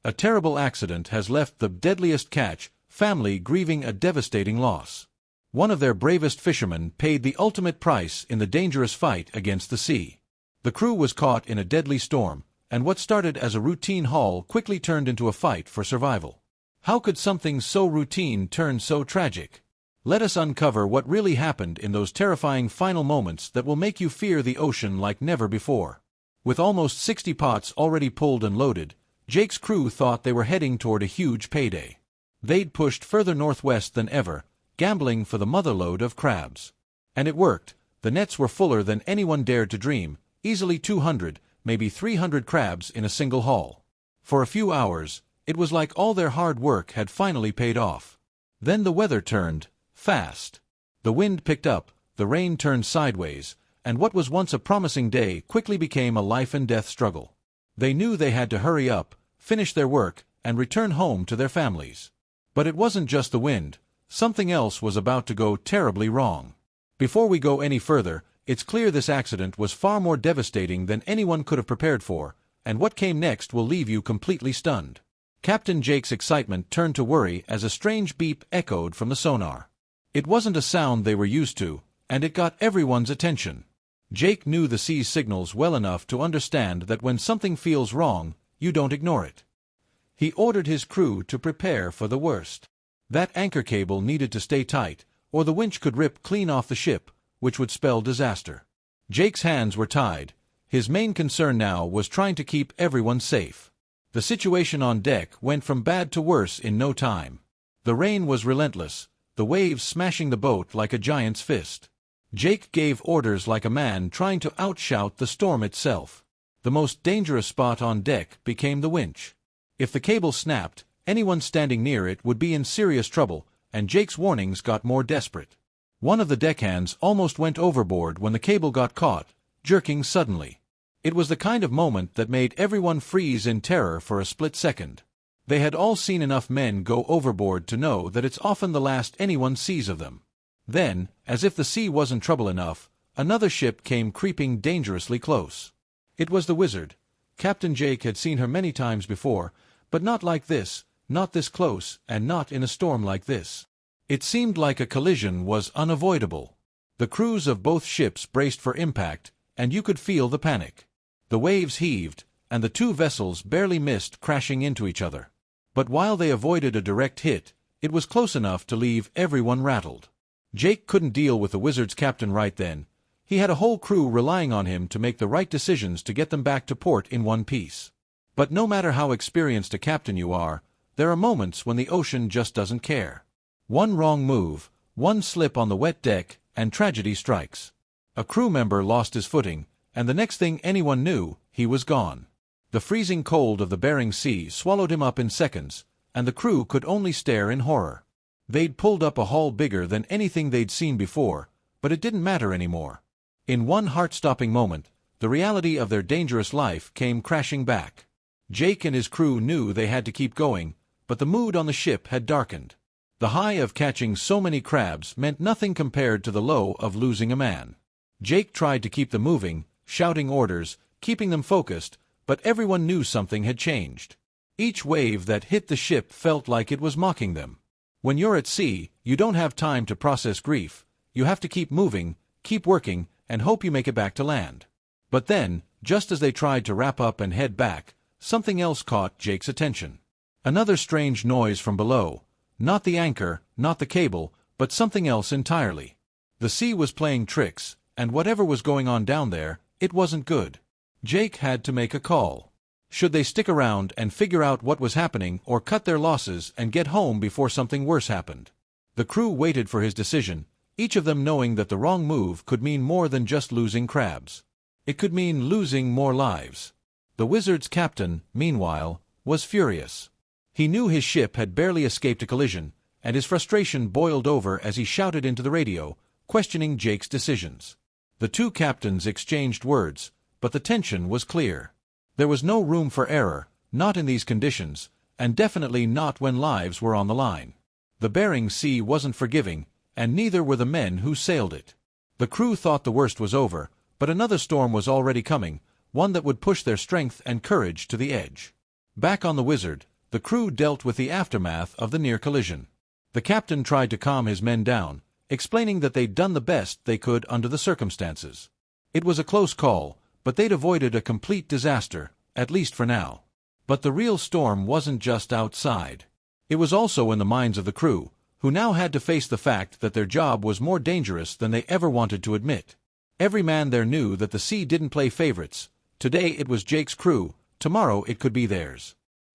A terrible accident has left the Deadliest catch family grieving a devastating loss. One of their bravest fishermen paid the ultimate price in the dangerous fight against the sea. The crew was caught in a deadly storm, and what started as a routine haul quickly turned into a fight for survival. How could something so routine turn so tragic? Let us uncover what really happened in those terrifying final moments that will make you fear the ocean like never before. With almost 60 pots already pulled and loaded, Jake's crew thought they were heading toward a huge payday. They'd pushed further northwest than ever, gambling for the motherlode of crabs. And it worked. The nets were fuller than anyone dared to dream, easily 200, maybe 300 crabs in a single haul. For a few hours, it was like all their hard work had finally paid off. Then the weather turned, fast. The wind picked up, the rain turned sideways, and what was once a promising day quickly became a life-and-death struggle. They knew they had to hurry up, finish their work, and return home to their families. But it wasn't just the wind. Something else was about to go terribly wrong. Before we go any further, it's clear this accident was far more devastating than anyone could have prepared for, and what came next will leave you completely stunned. Captain Jake's excitement turned to worry as a strange beep echoed from the sonar. It wasn't a sound they were used to, and it got everyone's attention. Jake knew the sea's signals well enough to understand that when something feels wrong, you don't ignore it. He ordered his crew to prepare for the worst. That anchor cable needed to stay tight, or the winch could rip clean off the ship, which would spell disaster. Jake's hands were tied. His main concern now was trying to keep everyone safe. The situation on deck went from bad to worse in no time. The rain was relentless, the waves smashing the boat like a giant's fist. Jake gave orders like a man trying to outshout the storm itself. The most dangerous spot on deck became the winch. If the cable snapped, anyone standing near it would be in serious trouble, and Jake's warnings got more desperate. One of the deckhands almost went overboard when the cable got caught, jerking suddenly. It was the kind of moment that made everyone freeze in terror for a split second. They had all seen enough men go overboard to know that it's often the last anyone sees of them. Then, as if the sea wasn't trouble enough, another ship came creeping dangerously close. It was the Wizard. Captain Jake had seen her many times before, but not like this, not this close, and not in a storm like this. It seemed like a collision was unavoidable. The crews of both ships braced for impact, and you could feel the panic. The waves heaved, and the two vessels barely missed crashing into each other. But while they avoided a direct hit, it was close enough to leave everyone rattled. Jake couldn't deal with the Wizard's captain right then. He had a whole crew relying on him to make the right decisions to get them back to port in one piece. But no matter how experienced a captain you are, there are moments when the ocean just doesn't care. One wrong move, one slip on the wet deck, and tragedy strikes. A crew member lost his footing, and the next thing anyone knew, he was gone. The freezing cold of the Bering Sea swallowed him up in seconds, and the crew could only stare in horror. They'd pulled up a haul bigger than anything they'd seen before, but it didn't matter anymore. In one heart-stopping moment, the reality of their dangerous life came crashing back. Jake and his crew knew they had to keep going, but the mood on the ship had darkened. The high of catching so many crabs meant nothing compared to the low of losing a man. Jake tried to keep them moving, shouting orders, keeping them focused, but everyone knew something had changed. Each wave that hit the ship felt like it was mocking them. When you're at sea, you don't have time to process grief. You have to keep moving, keep working, and hope you make it back to land. But then, just as they tried to wrap up and head back, something else caught Jake's attention. Another strange noise from below. Not the anchor, not the cable, but something else entirely. The sea was playing tricks, and whatever was going on down there, it wasn't good. Jake had to make a call. Should they stick around and figure out what was happening or cut their losses and get home before something worse happened? The crew waited for his decision, each of them knowing that the wrong move could mean more than just losing crabs. It could mean losing more lives. The Wizard's captain, meanwhile, was furious. He knew his ship had barely escaped a collision, and his frustration boiled over as he shouted into the radio, questioning Jake's decisions. The two captains exchanged words, but the tension was clear. There was no room for error, not in these conditions, and definitely not when lives were on the line. The Bering Sea wasn't forgiving, and neither were the men who sailed it. The crew thought the worst was over, but another storm was already coming, one that would push their strength and courage to the edge. Back on the Wizard, the crew dealt with the aftermath of the near collision. The captain tried to calm his men down, explaining that they'd done the best they could under the circumstances. It was a close call, but they'd avoided a complete disaster, at least for now. But the real storm wasn't just outside. It was also in the minds of the crew, who now had to face the fact that their job was more dangerous than they ever wanted to admit. Every man there knew that the sea didn't play favorites. Today it was Jake's crew, tomorrow it could be theirs.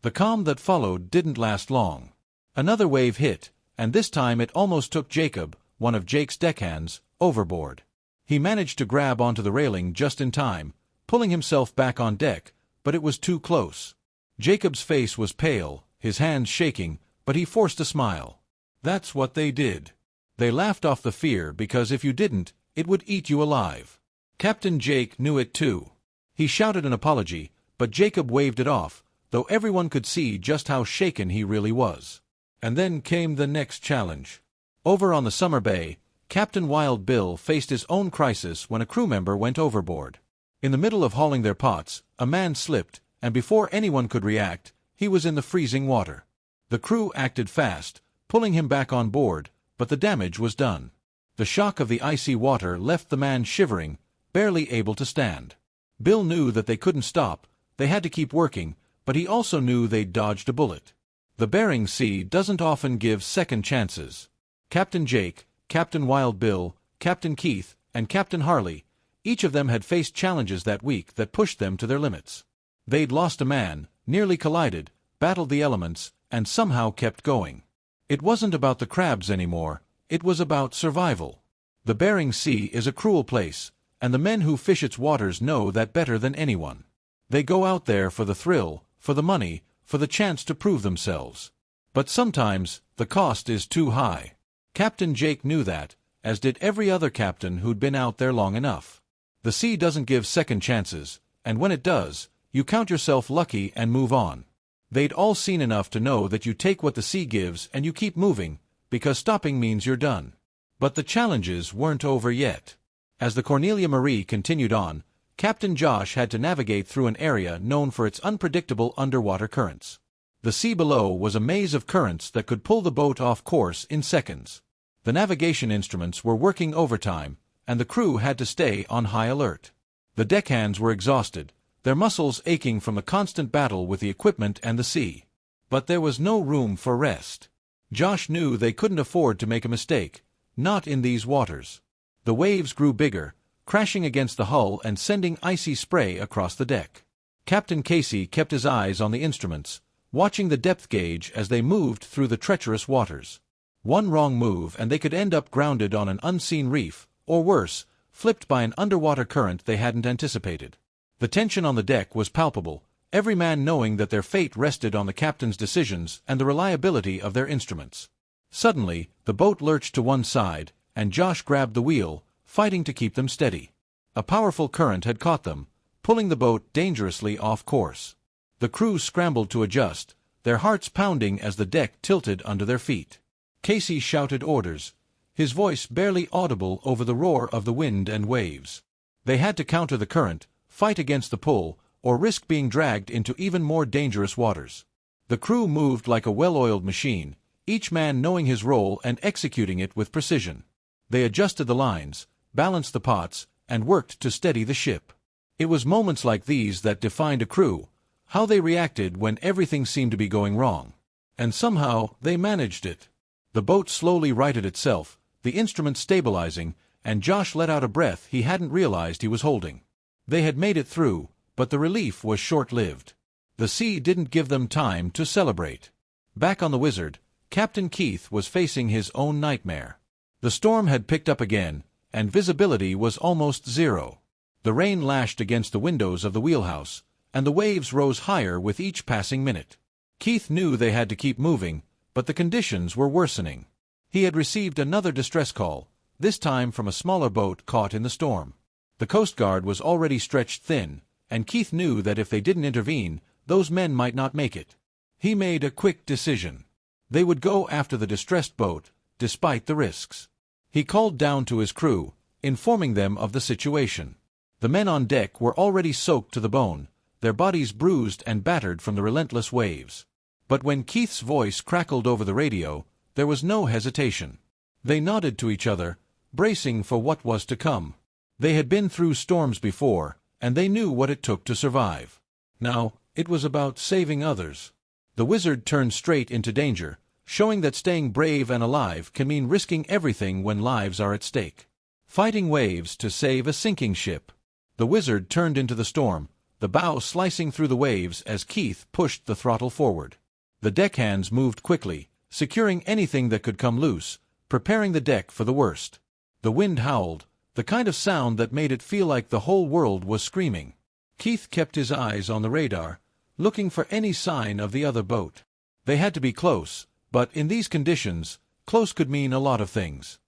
The calm that followed didn't last long. Another wave hit, and this time it almost took Jacob, one of Jake's deckhands, overboard. He managed to grab onto the railing just in time, pulling himself back on deck, but it was too close. Jacob's face was pale, his hands shaking, but he forced a smile. That's what they did. They laughed off the fear because if you didn't, it would eat you alive. Captain Jake knew it too. He shouted an apology, but Jacob waved it off, though everyone could see just how shaken he really was. And then came the next challenge. Over on the Summer Bay, Captain Wild Bill faced his own crisis when a crew member went overboard. In the middle of hauling their pots, a man slipped, and before anyone could react, he was in the freezing water. The crew acted fast, pulling him back on board, but the damage was done. The shock of the icy water left the man shivering, barely able to stand. Bill knew that they couldn't stop, they had to keep working, but he also knew they'd dodged a bullet. The Bering Sea doesn't often give second chances. Captain Jake, Captain Wild Bill, Captain Keith, and Captain Harley, each of them had faced challenges that week that pushed them to their limits. They'd lost a man, nearly collided, battled the elements, and somehow kept going. It wasn't about the crabs anymore, it was about survival. The Bering Sea is a cruel place, and the men who fish its waters know that better than anyone. They go out there for the thrill, for the money, for the chance to prove themselves. But sometimes, the cost is too high. Captain Jake knew that, as did every other captain who'd been out there long enough. The sea doesn't give second chances, and when it does, you count yourself lucky and move on. They'd all seen enough to know that you take what the sea gives and you keep moving, because stopping means you're done. But the challenges weren't over yet. As the Cornelia Marie continued on, Captain Josh had to navigate through an area known for its unpredictable underwater currents. The sea below was a maze of currents that could pull the boat off course in seconds. The navigation instruments were working overtime, and the crew had to stay on high alert. The deckhands were exhausted, their muscles aching from the constant battle with the equipment and the sea. But there was no room for rest. Josh knew they couldn't afford to make a mistake, not in these waters. The waves grew bigger, crashing against the hull and sending icy spray across the deck. Captain Casey kept his eyes on the instruments, watching the depth gauge as they moved through the treacherous waters. One wrong move and they could end up grounded on an unseen reef, or worse, flipped by an underwater current they hadn't anticipated. The tension on the deck was palpable, every man knowing that their fate rested on the captain's decisions and the reliability of their instruments. Suddenly, the boat lurched to one side, and Josh grabbed the wheel, fighting to keep them steady. A powerful current had caught them, pulling the boat dangerously off course. The crew scrambled to adjust, their hearts pounding as the deck tilted under their feet. Casey shouted orders, his voice barely audible over the roar of the wind and waves. They had to counter the current, fight against the pull, or risk being dragged into even more dangerous waters. The crew moved like a well-oiled machine, each man knowing his role and executing it with precision. They adjusted the lines, balanced the pots, and worked to steady the ship. It was moments like these that defined a crew, how they reacted when everything seemed to be going wrong. And somehow, they managed it. The boat slowly righted itself, the instruments stabilizing, and Josh let out a breath he hadn't realized he was holding. They had made it through, but the relief was short-lived. The sea didn't give them time to celebrate. Back on the Wizard, Captain Keith was facing his own nightmare. The storm had picked up again, and visibility was almost zero. The rain lashed against the windows of the wheelhouse, and the waves rose higher with each passing minute. Keith knew they had to keep moving, but the conditions were worsening. He had received another distress call, this time from a smaller boat caught in the storm. The Coast Guard was already stretched thin, and Keith knew that if they didn't intervene, those men might not make it. He made a quick decision. They would go after the distressed boat, despite the risks. He called down to his crew, informing them of the situation. The men on deck were already soaked to the bone, their bodies bruised and battered from the relentless waves. But when Keith's voice crackled over the radio, there was no hesitation. They nodded to each other, bracing for what was to come. They had been through storms before, and they knew what it took to survive. Now, it was about saving others. The wizard turned straight into danger, showing that staying brave and alive can mean risking everything when lives are at stake. Fighting waves to save a sinking ship. The wizard turned into the storm, the bow slicing through the waves as Keith pushed the throttle forward. The deckhands moved quickly, securing anything that could come loose, preparing the deck for the worst. The wind howled, the kind of sound that made it feel like the whole world was screaming. Keith kept his eyes on the radar, looking for any sign of the other boat. They had to be close, but in these conditions, close could mean a lot of things.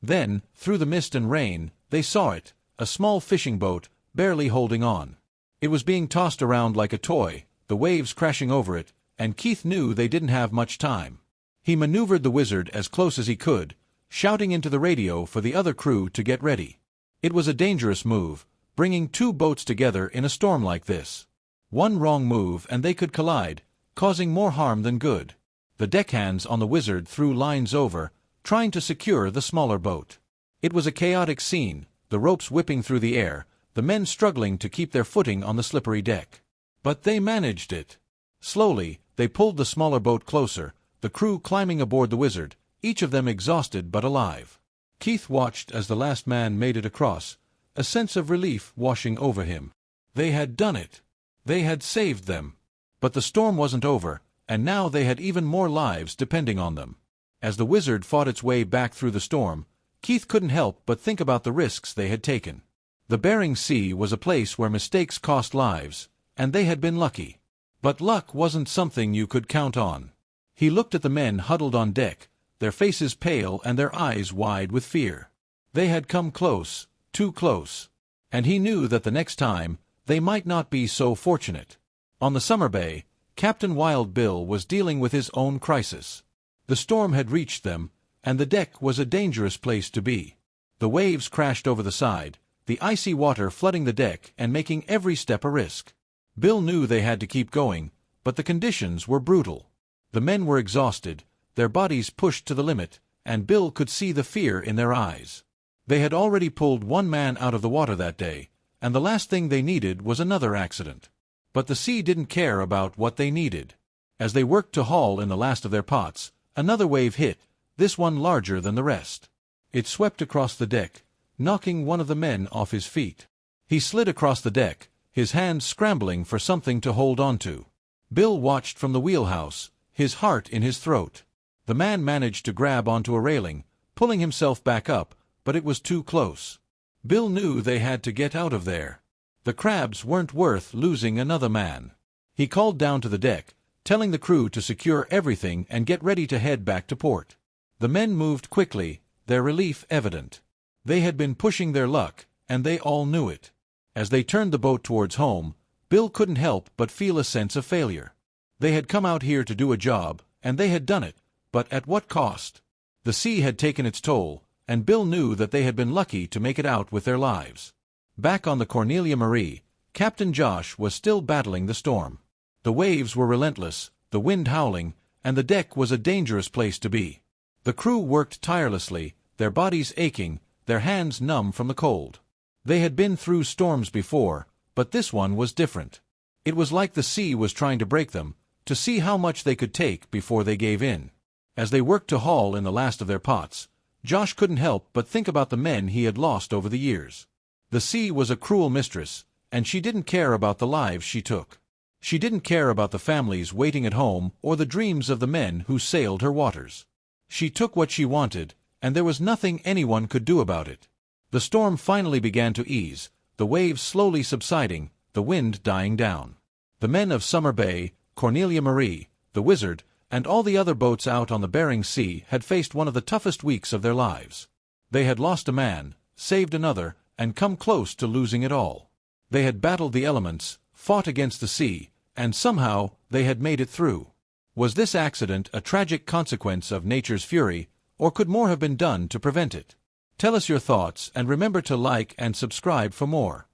Then, through the mist and rain, they saw it, a small fishing boat, barely holding on. It was being tossed around like a toy, the waves crashing over it, and Keith knew they didn't have much time. He maneuvered the wizard as close as he could, shouting into the radio for the other crew to get ready. It was a dangerous move, bringing two boats together in a storm like this. One wrong move and they could collide, causing more harm than good. The deckhands on the wizard threw lines over, trying to secure the smaller boat. It was a chaotic scene, the ropes whipping through the air, the men struggling to keep their footing on the slippery deck. But they managed it. Slowly, they pulled the smaller boat closer, the crew climbing aboard the wizard, each of them exhausted but alive. Keith watched as the last man made it across, a sense of relief washing over him. They had done it. They had saved them. But the storm wasn't over, and now they had even more lives depending on them. As the wizard fought its way back through the storm, Keith couldn't help but think about the risks they had taken. The Bering Sea was a place where mistakes cost lives, and they had been lucky. But luck wasn't something you could count on. He looked at the men huddled on deck, their faces pale and their eyes wide with fear. They had come close, too close. And he knew that the next time, they might not be so fortunate. On the summer bay, Captain Wild Bill was dealing with his own crisis. The storm had reached them, and the deck was a dangerous place to be. The waves crashed over the side, the icy water flooding the deck and making every step a risk. Bill knew they had to keep going, but the conditions were brutal. The men were exhausted, their bodies pushed to the limit, and Bill could see the fear in their eyes. They had already pulled one man out of the water that day, and the last thing they needed was another accident. But the sea didn't care about what they needed. As they worked to haul in the last of their pots, another wave hit, this one larger than the rest. It swept across the deck, knocking one of the men off his feet. He slid across the deck, his hands scrambling for something to hold on to. Bill watched from the wheelhouse, his heart in his throat. The man managed to grab onto a railing, pulling himself back up, but it was too close. Bill knew they had to get out of there. The crabs weren't worth losing another man. He called down to the deck, telling the crew to secure everything and get ready to head back to port. The men moved quickly, their relief evident. They had been pushing their luck, and they all knew it. As they turned the boat towards home, Bill couldn't help but feel a sense of failure. They had come out here to do a job, and they had done it, but at what cost? The sea had taken its toll, and Bill knew that they had been lucky to make it out with their lives. Back on the Cornelia Marie, Captain Josh was still battling the storm. The waves were relentless, the wind howling, and the deck was a dangerous place to be. The crew worked tirelessly, their bodies aching, their hands numb from the cold. They had been through storms before, but this one was different. It was like the sea was trying to break them, to see how much they could take before they gave in. As they worked to haul in the last of their pots, Josh couldn't help but think about the men he had lost over the years. The sea was a cruel mistress, and she didn't care about the lives she took. She didn't care about the families waiting at home or the dreams of the men who sailed her waters. She took what she wanted, and there was nothing anyone could do about it. The storm finally began to ease, the waves slowly subsiding, the wind dying down. The men of Summer Bay, Cornelia Marie, the Wizard, and all the other boats out on the Bering Sea had faced one of the toughest weeks of their lives. They had lost a man, saved another, and come close to losing it all. They had battled the elements, fought against the sea, and somehow they had made it through. Was this accident a tragic consequence of nature's fury, or could more have been done to prevent it? Tell us your thoughts and remember to like and subscribe for more.